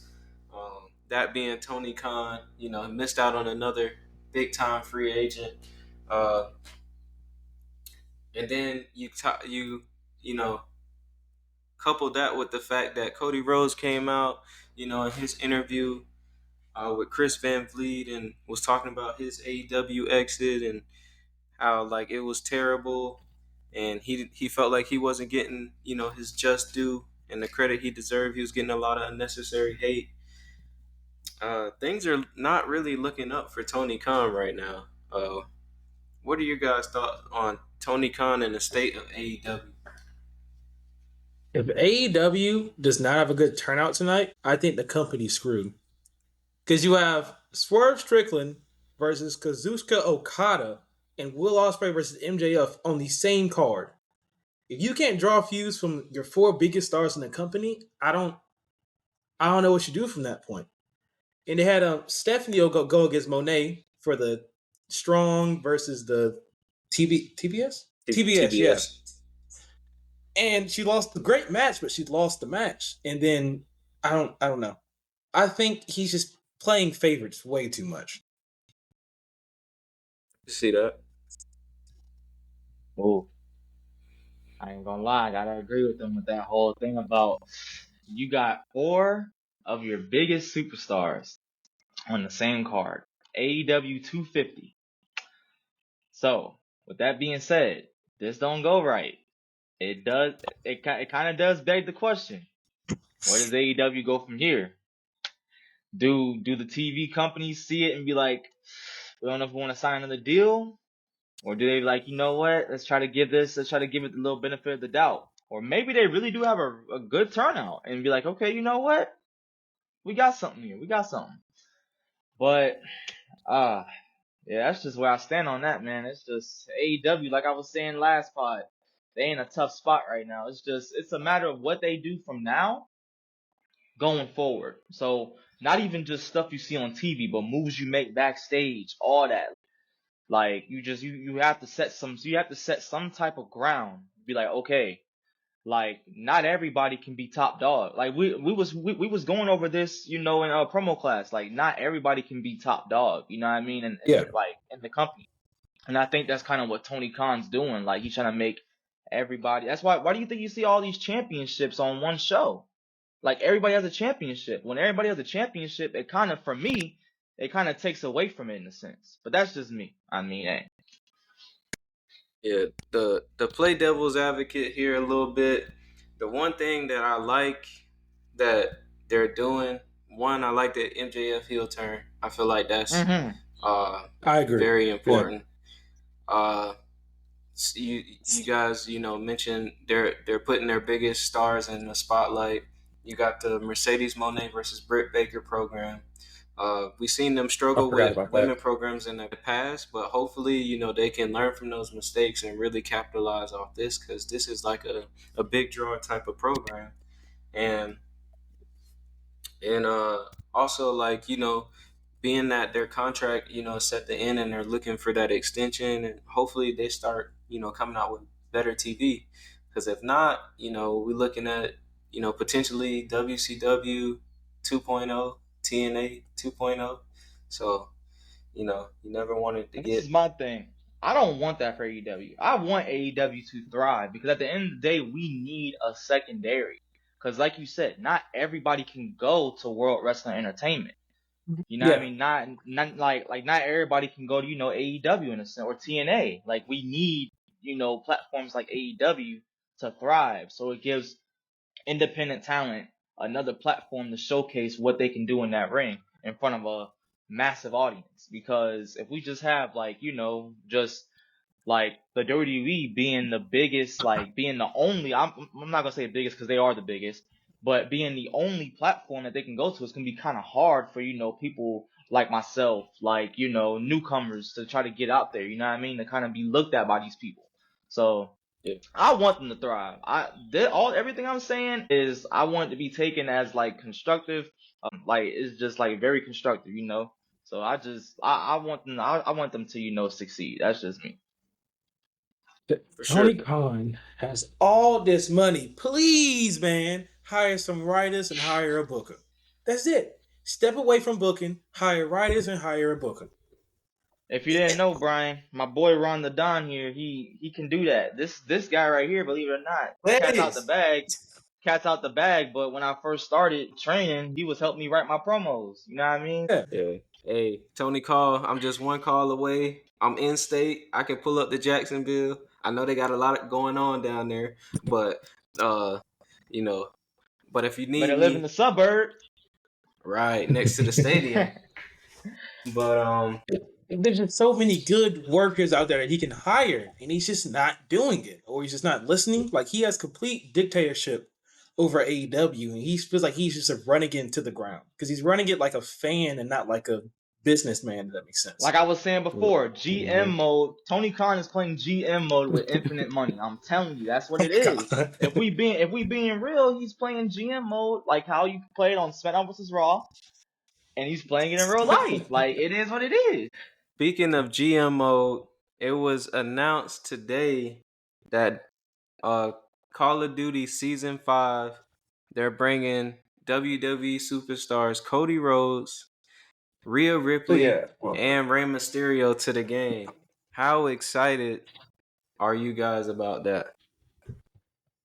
That being Tony Khan, he missed out on another big time free agent. Uh, and then you know couple that with the fact that Cody Rhodes came out, in his interview with Chris Van Vliet and was talking about his AEW exit and how like it was terrible, and he felt like he wasn't getting his just due and the credit he deserved. He was getting a lot of unnecessary hate. Things are not really looking up for Tony Khan right now. What are your guys' thoughts on Tony Khan and the state of AEW? If AEW does not have a good turnout tonight, I think the company's screwed. Because you have Swerve Strickland versus Kazuchika Okada and Will Ospreay versus MJF on the same card. If you can't draw feuds from your four biggest stars in the company, I don't know what you do from that point. And they had Stephanie go against Monet for the Strong versus the TBS? TBS, yeah. And she lost the great match, but she lost the match. And then I don't know. I think he's just playing favorites way too much. You see that? Oh, I ain't gonna lie, I gotta agree with them with that whole thing about you got four of your biggest superstars on the same card. AEW 250. So, with that being said, this don't go right. It does. It kind of does beg the question: where does AEW go from here? Do the TV companies see it and be like, we don't know if we want to sign another deal, or do they be like, you know what? Let's try to give it the little benefit of the doubt, or maybe they really do have a good turnout and be like, okay, you know what? We got something here. We got something. But yeah, that's just where I stand on that, man. It's just AEW, like I was saying last pod, they in a tough spot right now. It's a matter of what they do from now going forward. So not even just stuff you see on TV, but moves you make backstage, all that. Like you have to set some type of ground. Be like, okay, like not everybody can be top dog. Like we was going over this, in a promo class. Like not everybody can be top dog. You know what I mean? And Yeah. like in the company. And I think that's kind of what Tony Khan's doing. Like he's trying to make everybody. That's why do you think you see all these championships on one show? Like everybody has a championship. When everybody has a championship, it kind of, for me, it kind of takes away from it in a sense. But that's just me. I mean, hey. Yeah, the play devil's advocate here a little bit. The one thing that I like that they're doing, one, I like the MJF heel turn. I feel like that's I agree. very important. Yeah. You guys, mentioned they're putting their biggest stars in the spotlight. You got the Mercedes Moné versus Britt Baker program. We've seen them struggle with women programs in the past, but hopefully, they can learn from those mistakes and really capitalize off this, because this is like a big draw type of program. And also, like, being that their contract, is set to end and they're looking for that extension, and hopefully they start, coming out with better TV. Because if not, we're looking at, potentially WCW 2.0, TNA 2.0. So, you never wanted to This is my thing. I don't want that for AEW. I want AEW to thrive because at the end of the day, we need a secondary. Because like you said, not everybody can go to World Wrestling Entertainment. You know what I mean? Not like not everybody can go to, AEW in a sense, or TNA. Like we need, platforms like AEW to thrive. So it gives independent talent another platform to showcase what they can do in that ring in front of a massive audience. Because if we just have just like the WWE being the biggest, like being the only, I'm not gonna say the biggest because they are the biggest, but being the only platform that they can go to, it's gonna be kind of hard for people like myself, like newcomers to try to get out there. You know what I mean? To kind of be looked at by these people. So I want them to thrive. Everything I'm saying is I want it to be taken as like constructive. Like it's just like very constructive, you know. So I want them I want them to succeed. That's just me. For sure. Tony Khan has all this money. Please, man, hire some writers and hire a booker. That's it. Step away from booking, hire writers and hire a booker. If you didn't know, Brian, my boy Ron the Don here, he can do that. This guy right here, believe it or not, cat's out the Please. bag. Cat's out the bag, but when I first started training, he was helping me write my promos. You know what I mean? Yeah. Yeah. Hey, Tony Call, I'm just one call away. I'm in state. I can pull up to Jacksonville. I know they got a lot going on down there, but you know, but if you Better need live in the me, suburbs. right next to the stadium. But There's just so many good workers out there that he can hire, and he's just not doing it, or he's just not listening. Like he has complete dictatorship over AEW, and he feels like he's just running it into the ground because he's running it like a fan and not like a businessman. If that makes sense. Like I was saying before, GM mode. Tony Khan is playing GM mode with infinite money. I'm telling you, that's what it is. God. If we being real, he's playing GM mode like how you play it on SmackDown vs. Raw, and he's playing it in real life. Like it is what it is. speaking of GMO, it was announced today that Call of Duty Season 5, they're bringing WWE superstars Cody Rhodes, Rhea Ripley, and Rey Mysterio to the game. How excited are you guys about that?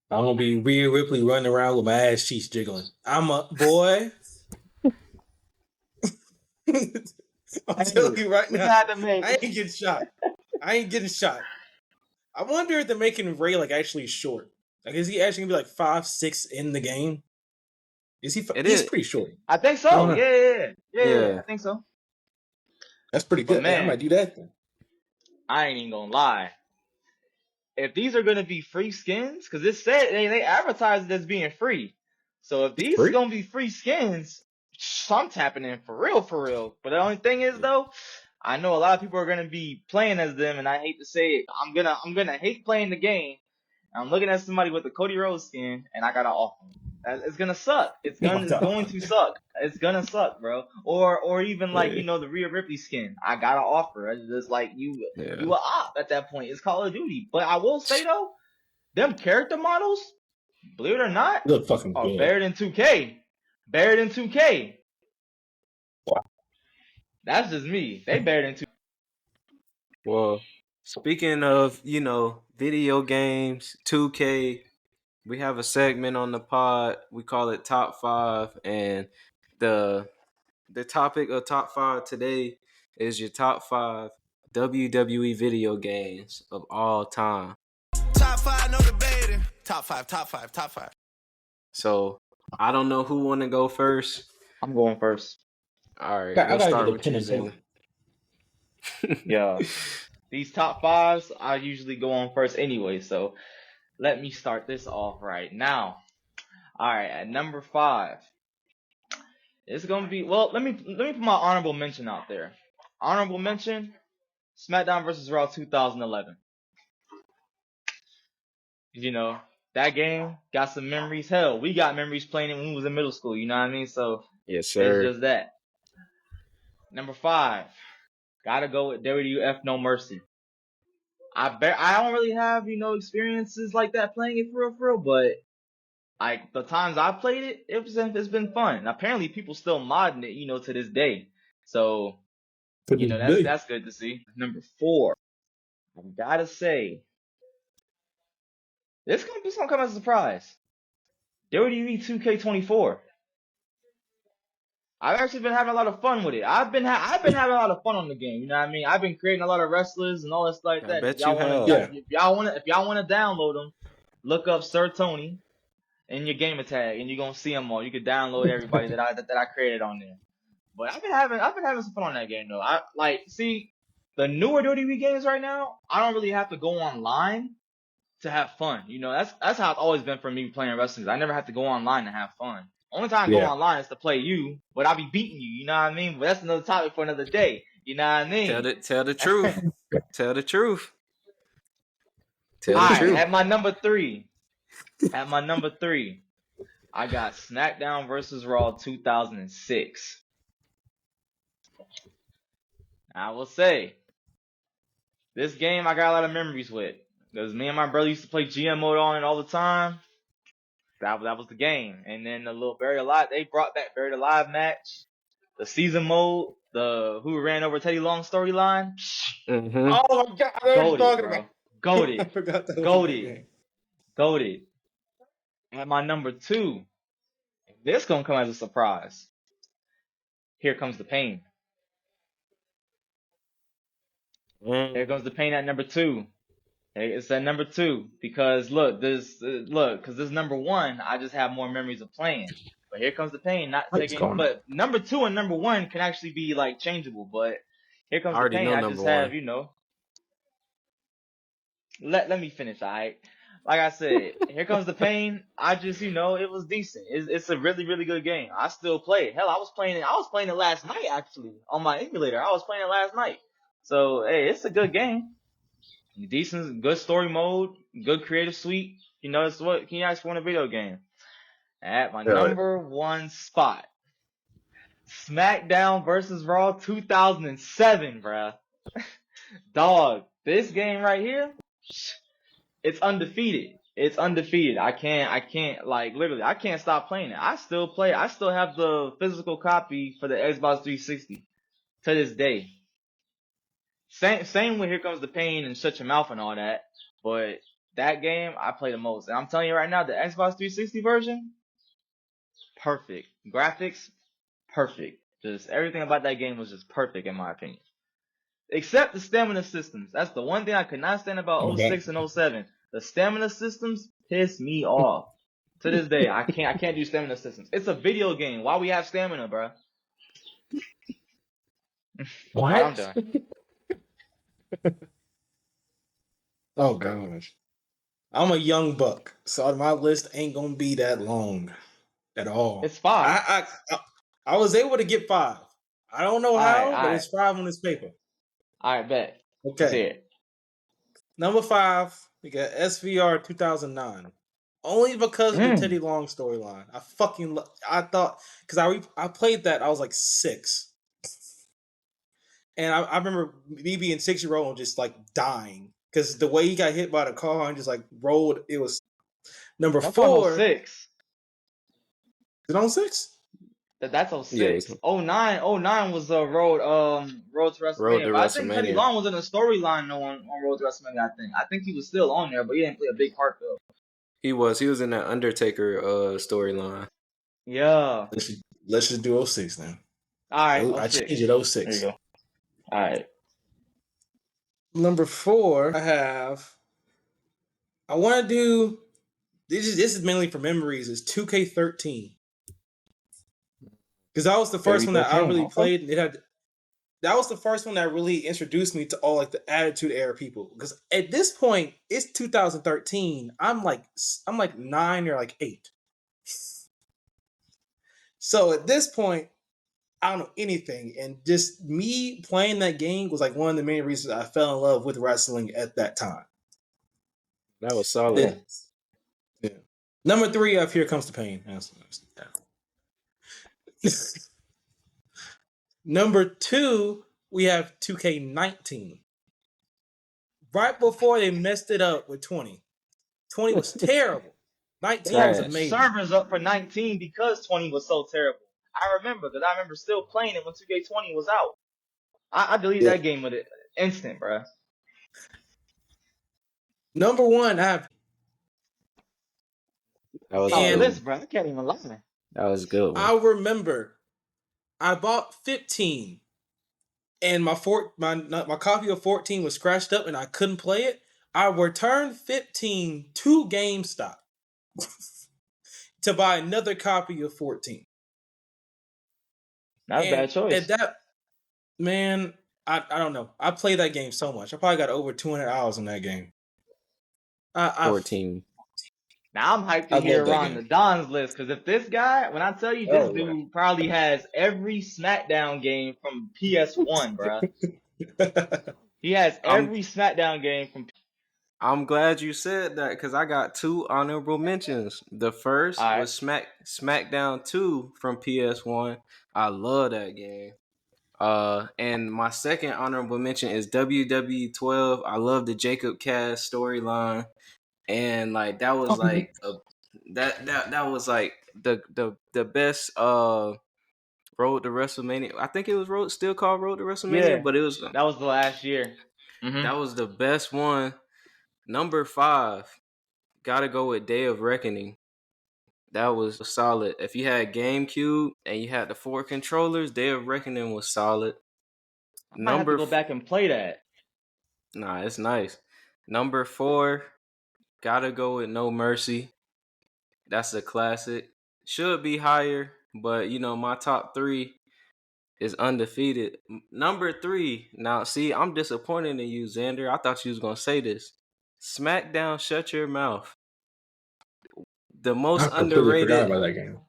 I'm gonna be Rhea Ripley running around with my ass cheeks jiggling. I'm a boy. I'm telling you right We now, had to make. I ain't getting shot. I ain't getting shot. I wonder if they're making Ray like actually short. Like, is he actually gonna be like 5'6" in the game? Is he? It He's is. pretty short. I think so. I don't know. Yeah. I think so. That's pretty But good. Man, I man, might do that then. I ain't even gonna lie. If these are gonna be free skins, because it said they advertised it as being free. So if these Free? are gonna be free skins, I'm tapping in for real. But the only thing is though, I know a lot of people are gonna be playing as them, and I hate to say it, I'm gonna hate playing the game. I'm looking at somebody with a Cody Rhodes skin, and I gotta off them. It's gonna suck. It's going to suck. It's gonna suck, bro. Or even like the Rhea Ripley skin. I gotta offer. It's just like you a op at that point. It's Call of Duty. But I will say though, them character models, believe it or not, Look fucking are good. better than 2K. Better than 2K. Wow. That's just me. They better than 2K. Well, speaking of, video games, 2K, we have a segment on the pod. We call it Top 5, and the topic of Top 5 today is your top 5 WWE video games of all time. Top 5, no debating. Top 5. So, I don't know who want to go first. I'm going first. All right, I we'll gotta start get a with pen you, and Zane. Yeah. These top 5s, I usually go on first anyway, so let me start this off right now. All right, at number 5, it's gonna be let me put my honorable mention out there. Honorable mention: SmackDown vs. Raw 2011. That game got some memories. Hell, we got memories playing it when we was in middle school. You know what I mean? So Yes, sir. it's just that. Number 5, gotta go with WWF No Mercy. I don't really have experiences like that playing it for real, but like the times I played it, it's been fun. Apparently, people still modding it, to this day. So that's good to see. Number 4, I gotta say, this gonna come as a surprise. WWE 2K24. I've actually been having a lot of fun with it. I've been having a lot of fun on the game. You know what I mean? I've been creating a lot of wrestlers and all that stuff like I that. bet If y'all you wanna, have. if y'all wanna download them, look up Sir Tony in your gamer tag, and you're gonna see them all. You can download everybody that I created on there. But I've been having some fun on that game though. I see the newer WWE games right now. I don't really have to go online to have fun. That's how it's always been for me playing wrestling. I never have to go online to have fun. Only time I go online is to play you, but I'll be beating you. You know what I mean? But that's another topic for another day. You know what I mean? Tell the truth. Tell the truth. Tell All the right, truth. at my number three, I got SmackDown versus Raw 2006. I will say, this game I got a lot of memories with. Because me and my brother used to play GM mode on it all the time. That was the game. And then the little Buried Alive, they brought back Buried Alive match. The season mode, the who ran over Teddy Long storyline. Mm-hmm. Oh my god, I know what you're Goated, talking bro. about. I Goated. forgot that was in that Goated. game. Goated. At my number two, this gonna come as a surprise. Here comes the pain. Here comes the pain at number two. Hey, it's at number two because because this number one, I just have more memories of playing. But here comes the pain, not What's taking. going on? But number two and number one can actually be like changeable. But here I comes the already pain. know I number just have, one. Let me finish. All right. Like I said, here comes the pain. I just, it was decent. It's a really, really good game. I still play it. Hell, I was playing it last night actually on my emulator. I was playing it last night. So hey, it's a good game. Decent, good story mode, good creative suite. It's what can you ask for in a video game? At my number one spot, SmackDown versus Raw 2007, bruh. Dog, this game right here, it's undefeated. It's undefeated. I can't literally, I can't stop playing it. I still play it. I still have the physical copy for the Xbox 360 to this day. Same with Here Comes the Pain and Shut Your Mouth and all that. But that game, I play the most. And I'm telling you right now, the Xbox 360 version, perfect. Graphics, perfect. Just everything about that game was just perfect in my opinion. Except the stamina systems. That's the one thing I could not stand about Okay. 06 and 07. The stamina systems piss me off. To this day, I can't do stamina systems. It's a video game. Why we have stamina, bro? What? I'm done. Oh gosh. I'm a young buck, so my list ain't gonna be that long at all. It's 5. I was able to get 5. I don't know how, but it's 5 on this paper. Alright, bet. Okay. Let's hear it. Number 5, we got SVR 2009. Only because of the Teddy Long storyline. I thought because I played that, I was like 6. And I remember me being 6-year-old and just like dying. Because the way he got hit by the car and just like rolled, it was number 4. 6. Is it on 6? That's 06. Yeah, 09 was Road to WrestleMania. Road to But I think Teddy WrestleMania. Long was in the storyline on Road to WrestleMania. I think he was still on there, but he didn't play a big part though. He was in that Undertaker storyline. Yeah. Let's just do 06 then. All right. I 06. changed it 06. There you go. All right. Number 4, I want to do. This is mainly for memories. Is 2K13 because that was the first one that I really played. And that was the first one that really introduced me to all like the Attitude Era people. Because at this point, it's 2013. I'm like 9 or like 8. So at this point, I don't know anything, and just me playing that game was like one of the main reasons I fell in love with wrestling at that time. That was solid. Yeah. Number 3 up Here Comes the Pain. Number 2, we have 2K19. Right before they messed it up with 20. 20 was terrible. 19 was amazing. Servers up for 19 because 20 was so terrible. I remember still playing it when 2K20 was out. I deleted that game with it instant, bro. Number 1, I have. That was list, bro. I can't even lie. That was a good one. I remember I bought 15 and my copy of 14 was scratched up and I couldn't play it. I returned 15 to GameStop to buy another copy of 14. Not a bad choice. At that, man, I don't know. I played that game so much. I probably got over 200 hours on that game. 14. Now I'm hyped to hear Ron the Don's list, because if this guy, when I tell you this dude probably has every SmackDown game from PS1, bro. He has every SmackDown game from. I'm glad you said that because I got 2 honorable mentions. The first All right. was SmackDown 2 from PS1. I love that game. And my second honorable mention is WWE 12. I love the Jacob Cass storyline, and like that was like that was like the best Road to WrestleMania. I think it was still called Road to WrestleMania, Yeah, but it was that was the last year. that was the best one. Number 5, gotta go with Day of Reckoning. That was solid. If you had GameCube and you had the 4 controllers, Day of Reckoning was solid. I might have to go back and play that. Nah, it's nice. Number 4, gotta go with No Mercy. That's a classic. Should be higher, but you know, my top 3 is undefeated. Number 3, now see, I'm disappointed in you, Xander. I thought you was gonna say this. SmackDown Shut Your Mouth. The most I completely forgot underrated about that game.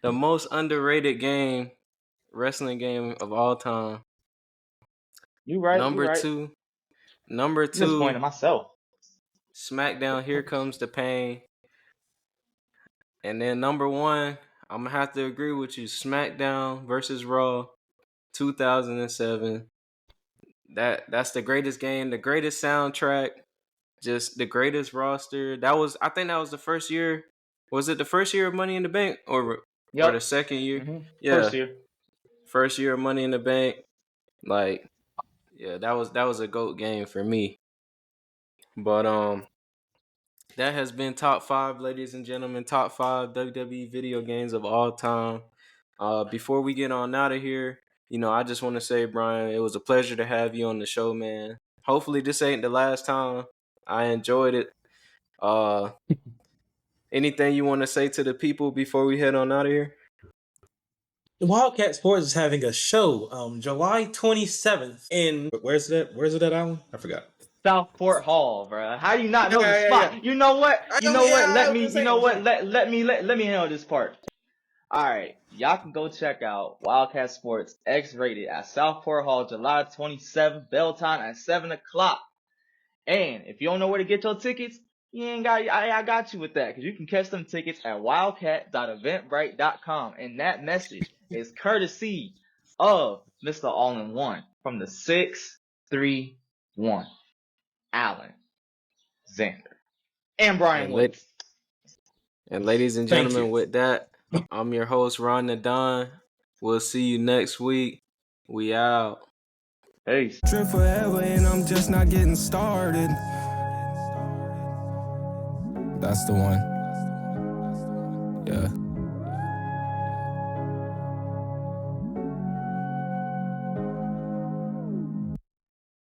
the most underrated wrestling game of all time. You right. Number You right. 2, number I'm disappointed 2, in myself. SmackDown Here Comes the Pain. And then number 1, I'm gonna have to agree with you. SmackDown versus Raw, 2007. That's the greatest game, the greatest soundtrack, just the greatest roster. I think that was the first year. Was it the first year of Money in the Bank or the Yep. second year? Yeah, First year. first year of Money in the Bank. Like, yeah, that was a GOAT game for me. But that has been top 5, ladies and gentlemen, top 5 WWE video games of all time. Before we get on out of here, you know, I just want to say, Bryan, it was a pleasure to have you on the show, man. Hopefully this ain't the last time. I enjoyed it. Anything you want to say to the people before we head on out of here? Wildcat Sports is having a show July 27th in where's it at, Allin? I forgot. Southport Hall, bro. How do you not know the Yeah. spot? You know what? I You know, know yeah, what? I Let was me. gonna You say, know what? I'm Let me handle this part. All right, y'all can go check out Wildcat Sports X-Rated at Southport Hall, July 27th. Bell time at 7:00. And if you don't know where to get your tickets, you ain't got. I got you with that because you can catch them tickets at wildcat.eventbrite.com. And that message is courtesy of Mr. All-in-One from the 631. Allin, Xander, and Bryan And Woods. ladies and Thank gentlemen, you. with that, I'm your host, Ron the Don. We'll see you next week. We out. Peace. Trip forever and I'm just not getting started. That's the one. Yeah.